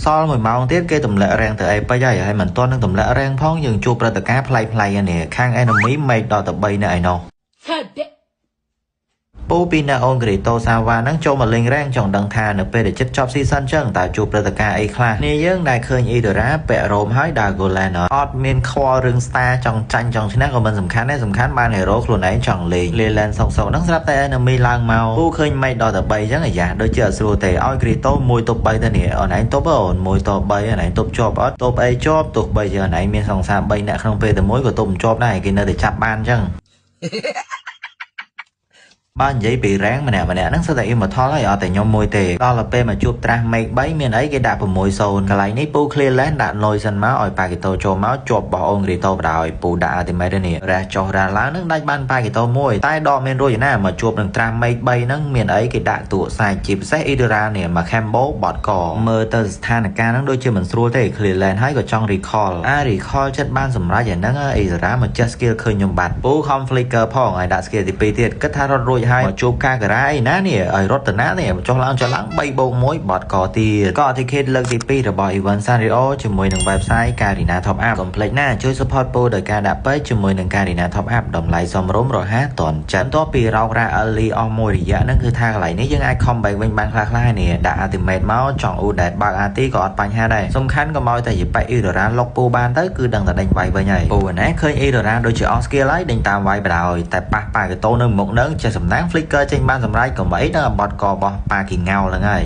សល់មួយម៉ោងទៀតគេទម្លាក់រាំងទៅអីពេចហើយហើយមិនទាន់នឹងទម្លាក់រាំងផងយើងជួបព្រឹត្តិការណ៍ប្លែកៗនេះខាង enemy មេឃដល់ទៅ3នាក់ឯណោះពូពីអ្នកអូនគ្រីតូសាវ៉ាហ្នឹងចូលមកលេងរ៉េងចង់ដឹងថានៅពេលដែលចិត្តចប់ស៊ីសិនចឹងតើជួបព្រឹត្តិការណ៍អីខ្លះនេះយើងដែលឃើញអ៊ីដូរ៉ាពាក់រ៉ូមហើយដើរ Golan អត់មានខ្វល់រឿង star ចង់ចាញ់ចង់ឈ្នះក៏មិនសំខាន់ដែរសំខាន់បាន hero ខ្លួនឯងចង់លេង Leland សុកហ្នឹងស្រាប់តែ enemy ឡើងមកពូឃើញមេឃដល់ទៅ3ចឹងអាយ៉ាដូចជាអត់ស្រួលទេឲ្យគ្រីតូមួយទប់3ទៅនេះអូនឯងទប់អូនមួយត3អូនឯងទប់ជាប់អត់ទប់អីជាប់ទោះបីជាអូនឯងមានសង្សារ3នាក់ក្នុងពេលតែមួយក៏ទប់មិនជាប់ដែរគេនៅតែចាប់បានចឹងបាននិយាយពីរ៉េងម្នាក់ហ្នឹងសិតតែ immortal ហើយអត់តែខ្ញុំមួយទេដល់ទៅពេលមកជួបត្រាស់ make 3មានអីគេដាក់6-0កន្លែងនេះពូ clear lane ដាក់ noise សិនមកឲ្យប៉ាគីតូចូលមកជាប់បោះអូនគ្រីតូបដ ாய் ពូដាក់ ultimate នេះរះចុះរះឡើងនឹងដាច់បានប៉ាគីតូមួយតែដកមានរួចណាមកជួបនឹងត្រាស់ make 3ហ្នឹងមានអីគេដាក់តួសាយជាពិសេស Idora នេះមក combo bot កមើលទៅស្ថានភាពហ្នឹងដូចជាមិនស្រួលទេ clear lane ហើយក៏ចង់ recall recall ចិត្តបានសម្រេចហ្នឹង Idora មកចេះ skill ឃើញខ្ញុំបាត់ពូ conflicker ផងហើយដាក់ skill ទី2ទៀតគិតថារត់រួចហើយមកជួបការការ៉ាអីណានេះឲ្យរតនានេះចុះឡើង3-1បតកទៀតក៏ ticket លើកទី2របស់ Event Sanrio ជាមួយនឹង website Karina Top Up កុំភ្លេចណាជួយ support ពូដោយការដាក់ពេកជាមួយនឹង Karina Top Up តម្លៃសមរម្យរហ័សទាន់ចិត្តបន្ទាប់ពីរោគរ៉ា early អស់មួយរយៈហ្នឹងគឺថាកន្លែងនេះយើងអាច comeback វិញបានខ្លះៗនេះដាក់ ultimate មកចង់អ៊ូដែលបើក RT ក៏អត់បញ្ហាដែរសំខាន់ក៏មកតែជាបែក Idora លុកពូបានទៅគឺដឹងតែដេញវាយវិញហើយពូណាឃើញ Idora ដូចជា off skill ហើយដេញតាមវាយបដ ாய் តែប៉ះប៉ាកតូនៅមុខនឹងចេះសំណាង flicker ចេញបានសម្រាប់កុំអីដល់បត់កបោះប៉ាគីងោលហ្នឹងហើយ